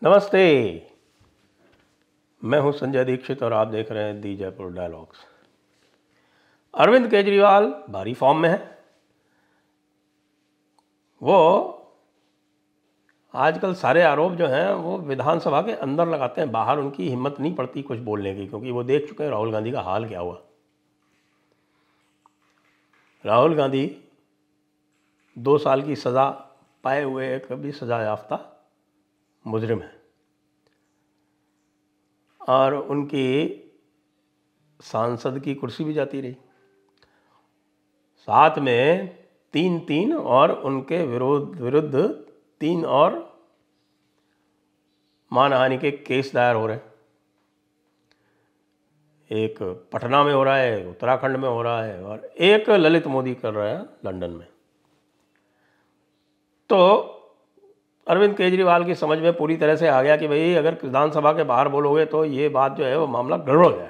नमस्ते। मैं हूं संजय दीक्षित और आप देख रहे हैं दी जयपुर डायलॉग्स। अरविंद केजरीवाल भारी फॉर्म में है। वो आजकल सारे आरोप जो हैं वो विधानसभा के अंदर लगाते हैं, बाहर उनकी हिम्मत नहीं पड़ती कुछ बोलने की, क्योंकि वो देख चुके हैं राहुल गांधी का हाल क्या हुआ। राहुल गांधी 2 साल की सज़ा पाए हुए एक भी सज़ा याफ्ता मुजरिम है और उनकी सांसद की कुर्सी भी जाती रही। साथ में 3 और उनके विरुद्ध 3 और मानहानि के केस दायर हो रहे हैं। एक पटना में हो रहा है, एक उत्तराखंड में हो रहा है और एक ललित मोदी कर रहा है लंदन में। तो अरविंद केजरीवाल की समझ में पूरी तरह से आ गया कि भाई अगर विधानसभा के बाहर बोलोगे तो ये बात जो है वो मामला गड़बड़ हो जाएगा।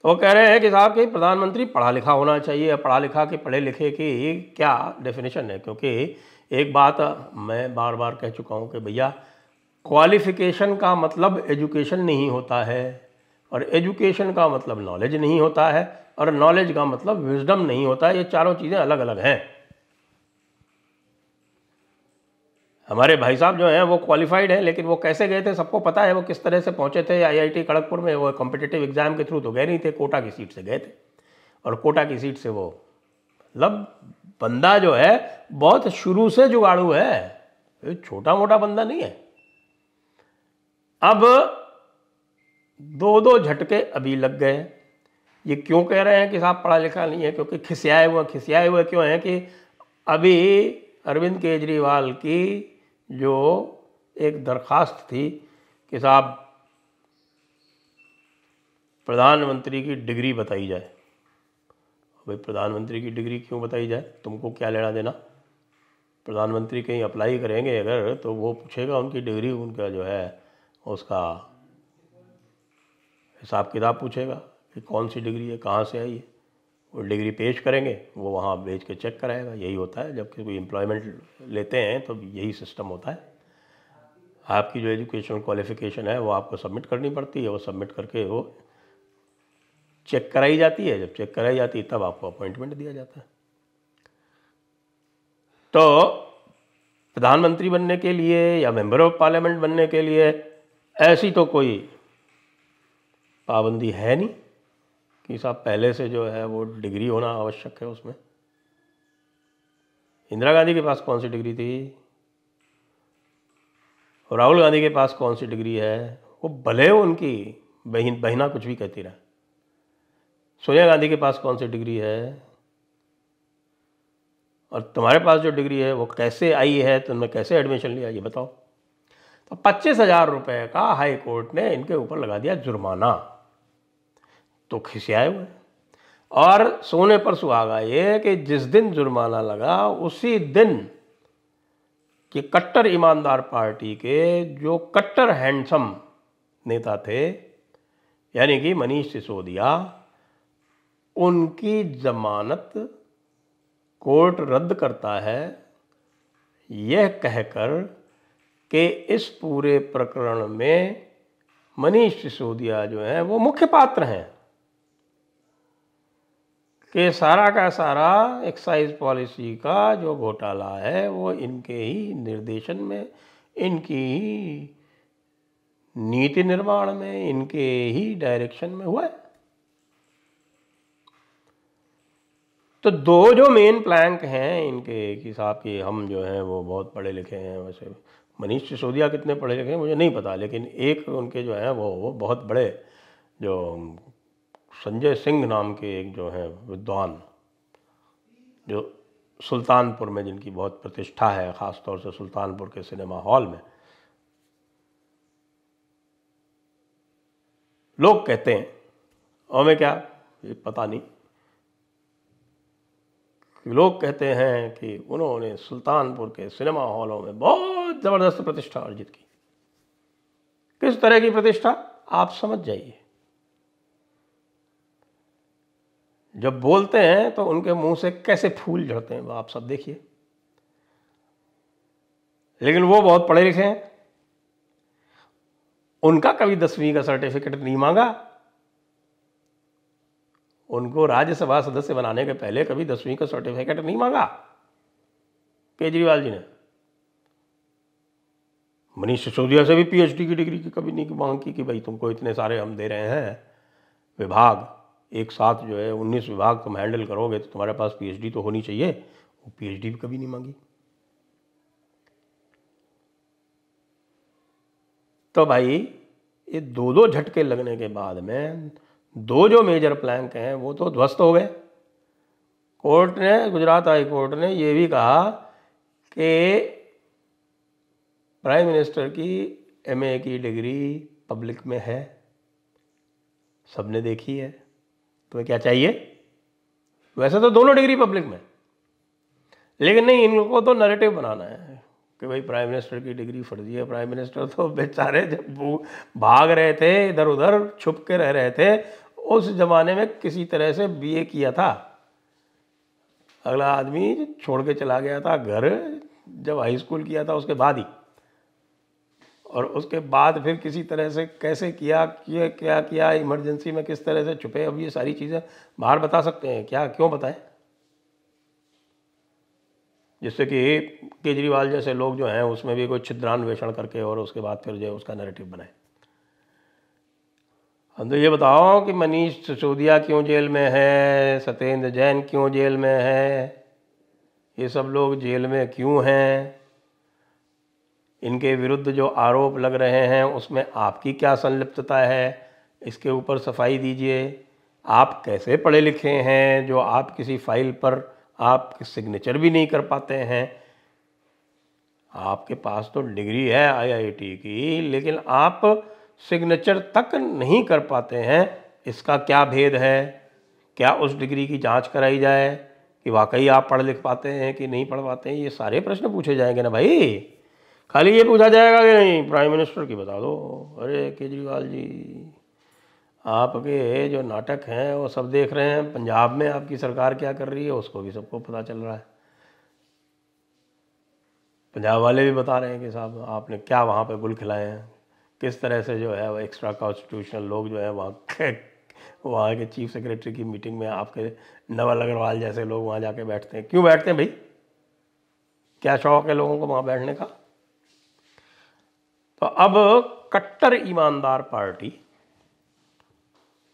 तो वो कह रहे हैं कि साहब कि प्रधानमंत्री पढ़ा लिखा होना चाहिए। पढ़ा लिखा कि पढ़े लिखे की क्या डेफिनेशन है, क्योंकि एक बात मैं बार बार कह चुका हूँ कि भैया क्वालिफिकेशन का मतलब एजुकेशन नहीं होता है और एजुकेशन का मतलब नॉलेज नहीं होता है और नॉलेज का मतलब विजडम नहीं होता है। ये चारों चीज़ें अलग अलग हैं। हमारे भाई साहब जो हैं वो क्वालिफाइड हैं, लेकिन वो कैसे गए थे सबको पता है। वो किस तरह से पहुंचे थे आईआईटी खड़गपुर में। वो कॉम्पिटिटिव एग्जाम के थ्रू तो गए नहीं थे, कोटा की सीट से गए थे और कोटा की सीट से वो मतलब बंदा जो है बहुत शुरू से जुगाड़ू है, ये छोटा मोटा बंदा नहीं है। अब 2 झटके अभी लग गए। ये क्यों कह रहे हैं कि साहब पढ़ा लिखा नहीं है? क्योंकि खिसियाए हुए क्यों हैं कि अभी अरविंद केजरीवाल की जो एक दरखास्त थी कि साहब प्रधानमंत्री की डिग्री बताई जाए। भाई प्रधानमंत्री की डिग्री क्यों बताई जाए? तुमको क्या लेना देना? प्रधानमंत्री कहीं अप्लाई करेंगे अगर तो वो पूछेगा उनकी डिग्री, उनका जो है उसका हिसाब किताब पूछेगा कि कौन सी डिग्री है, कहाँ से आई है। वो डिग्री पेश करेंगे, वो वहाँ भेज के चेक कराएगा। यही होता है जब कोई एम्प्लॉयमेंट लेते हैं तो यही सिस्टम होता है। आपकी जो एजुकेशन क्वालिफिकेशन है वो आपको सबमिट करनी पड़ती है, वो सबमिट करके वो चेक कराई जाती है। जब चेक कराई जाती है तब आपको अपॉइंटमेंट दिया जाता है। तो प्रधानमंत्री बनने के लिए या मेंबर ऑफ पार्लियामेंट बनने के लिए ऐसी तो कोई पाबंदी है नहीं कि साहब पहले से जो है वो डिग्री होना आवश्यक है उसमें। इंदिरा गांधी के पास कौन सी डिग्री थी और राहुल गांधी के पास कौन सी डिग्री है? वो भले उनकी बहिना कुछ भी कहती रहे। सोनिया गांधी के पास कौन सी डिग्री है और तुम्हारे पास जो डिग्री है वो कैसे आई है, तुमने कैसे एडमिशन लिया, ये बताओ। तो 25,000 रुपये का हाई कोर्ट ने इनके ऊपर लगा दिया जुर्माना। तो खिसियाए हुए और सोने पर सुहागा ये कि जिस दिन जुर्माना लगा उसी दिन कि कट्टर ईमानदार पार्टी के जो कट्टर हैंडसम नेता थे यानी कि मनीष सिसोदिया, उनकी जमानत कोर्ट रद्द करता है यह कहकर कि इस पूरे प्रकरण में मनीष सिसोदिया जो है वो मुख्य पात्र हैं कि सारा का सारा एक्साइज पॉलिसी का जो घोटाला है वो इनके ही निर्देशन में, इनकी ही नीति निर्माण में, इनके ही डायरेक्शन में हुआ है। तो 2 जो मेन प्लैंक हैं इनके कि साहब कि हम जो हैं वो बहुत पढ़े लिखे हैं। वैसे मनीष सिसोदिया कितने पढ़े लिखे हैं मुझे नहीं पता, लेकिन एक उनके जो हैं वो बहुत बड़े जो संजय सिंह नाम के एक जो हैं विद्वान, जो सुल्तानपुर में जिनकी बहुत प्रतिष्ठा है, ख़ास तौर से सुल्तानपुर के सिनेमा हॉल में, लोग कहते हैं और मैं क्या ये पता नहीं, लोग कहते हैं कि उन्होंने सुल्तानपुर के सिनेमा हॉलों में बहुत ज़बरदस्त प्रतिष्ठा अर्जित की। किस तरह की प्रतिष्ठा आप समझ जाइए। जब बोलते हैं तो उनके मुंह से कैसे फूल झड़ते हैं वो आप सब देखिए। लेकिन वो बहुत पढ़े लिखे हैं, उनका कभी 10वीं का सर्टिफिकेट नहीं मांगा। उनको राज्यसभा सदस्य बनाने के पहले कभी 10वीं का सर्टिफिकेट नहीं मांगा केजरीवाल जी ने। मनीष सिसोदिया से भी पीएचडी की डिग्री की कभी नहीं मांग की कि भाई तुमको इतने सारे हम दे रहे हैं विभाग, एक साथ जो है 19 विभाग तुम हैंडल करोगे तो तुम्हारे पास पीएचडी तो होनी चाहिए। वो पीएचडी भी कभी नहीं मांगी। तो भाई ये दो झटके लगने के बाद में दो जो मेजर प्लैंक हैं वो तो ध्वस्त हो गए। कोर्ट ने, गुजरात हाई कोर्ट ने ये भी कहा कि प्राइम मिनिस्टर की एमए की डिग्री पब्लिक में है, सबने देखी है, तुम्हें क्या चाहिए। वैसे तो दोनों डिग्री पब्लिक में, लेकिन नहीं, इन लोगों को तो नैरेटिव बनाना है कि भाई प्राइम मिनिस्टर की डिग्री फर्जी है। प्राइम मिनिस्टर तो बेचारे जब भाग रहे थे, इधर उधर छुप के रह रहे थे, उस जमाने में किसी तरह से बीए किया था। अगला आदमी छोड़ के चला गया था घर, जब हाई स्कूल किया था उसके बाद ही, और उसके बाद फिर किसी तरह से कैसे किया, क्या किया, इमरजेंसी में किस तरह से छुपे। अब ये सारी चीज़ें बाहर बता सकते हैं क्या, क्यों बताएं, जिससे कि केजरीवाल जैसे लोग जो हैं उसमें भी कोई छिद्रान्वेषण करके और उसके बाद फिर जो उसका नैरेटिव बनाए। हम तो ये बताओ कि मनीष सिसोदिया क्यों जेल में है, सत्येंद्र जैन क्यों जेल में है, ये सब लोग जेल में क्यों हैं, इनके विरुद्ध जो आरोप लग रहे हैं उसमें आपकी क्या संलिप्तता है, इसके ऊपर सफाई दीजिए। आप कैसे पढ़े लिखे हैं जो आप किसी फाइल पर आप सिग्नेचर भी नहीं कर पाते हैं। आपके पास तो डिग्री है आईआईटी की, लेकिन आप सिग्नेचर तक नहीं कर पाते हैं। इसका क्या भेद है? क्या उस डिग्री की जांच कराई जाए कि वाकई आप पढ़ लिख पाते हैं कि नहीं पढ़ पाते हैं। ये सारे प्रश्न पूछे जाएंगे ना भाई। खाली ये पूछा जाएगा कि नहीं प्राइम मिनिस्टर की बता दो। अरे केजरीवाल जी, आपके जो नाटक हैं वो सब देख रहे हैं। पंजाब में आपकी सरकार क्या कर रही है उसको भी सबको पता चल रहा है। पंजाब वाले भी बता रहे हैं कि साहब आपने क्या वहाँ पे गुल खिलाए हैं, किस तरह से जो है वो एक्स्ट्रा कॉन्स्टिट्यूशनल लोग जो है वहाँ के चीफ सेक्रेटरी की मीटिंग में आपके नवल अग्रवाल जैसे लोग वहाँ जाके बैठते हैं। क्यों बैठते हैं भाई? क्या शौक है लोगों को वहाँ बैठने का? तो अब कट्टर ईमानदार पार्टी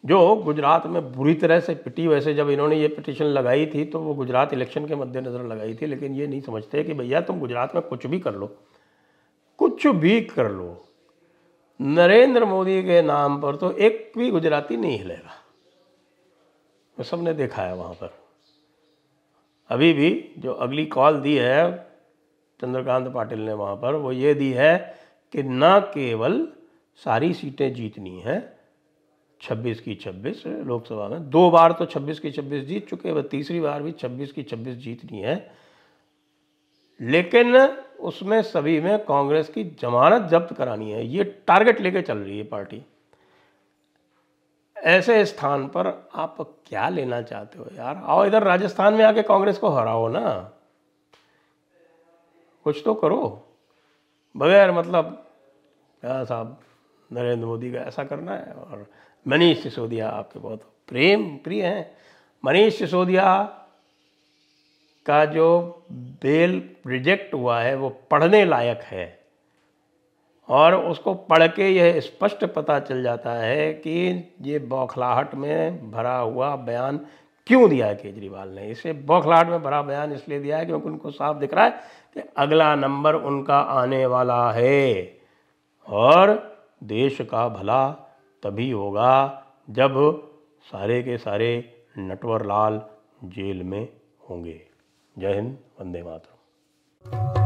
जो गुजरात में बुरी तरह से पिटी, वैसे जब इन्होंने ये पिटीशन लगाई थी तो वो गुजरात इलेक्शन के मद्देनज़र लगाई थी, लेकिन ये नहीं समझते कि भैया तुम गुजरात में कुछ भी कर लो, कुछ भी कर लो, नरेंद्र मोदी के नाम पर तो एक भी गुजराती नहीं हिलेगा। वो सबने देखा है वहाँ पर। अभी भी जो अगली कॉल दी है चंद्रकांत पाटिल ने वहाँ पर, वो ये दी है कि न केवल सारी सीटें जीतनी हैं 26 की 26 लोकसभा में, 2 बार तो 26 की 26 जीत चुके, वह तीसरी बार भी 26 की 26 जीतनी है, लेकिन उसमें सभी में कांग्रेस की जमानत जब्त करानी है। ये टारगेट लेके चल रही है पार्टी। ऐसे स्थान पर आप क्या लेना चाहते हो यार? आओ इधर राजस्थान में आके कांग्रेस को हराओ ना, कुछ तो करो। बगैर मतलब क्या साहब नरेंद्र मोदी का ऐसा करना है। और मनीष सिसोदिया आपके बहुत प्रिय हैं। मनीष सिसोदिया का जो बेल रिजेक्ट हुआ है वो पढ़ने लायक है, और उसको पढ़ के यह स्पष्ट पता चल जाता है कि ये बौखलाहट में भरा हुआ बयान क्यों दिया है केजरीवाल ने। इसे बौखलाहट में भरा बयान इसलिए दिया है क्योंकि उनको साफ दिख रहा है कि अगला नंबर उनका आने वाला है, और देश का भला तभी होगा जब सारे के सारे नटवर लाल जेल में होंगे। जय हिंद, वंदे मातरम।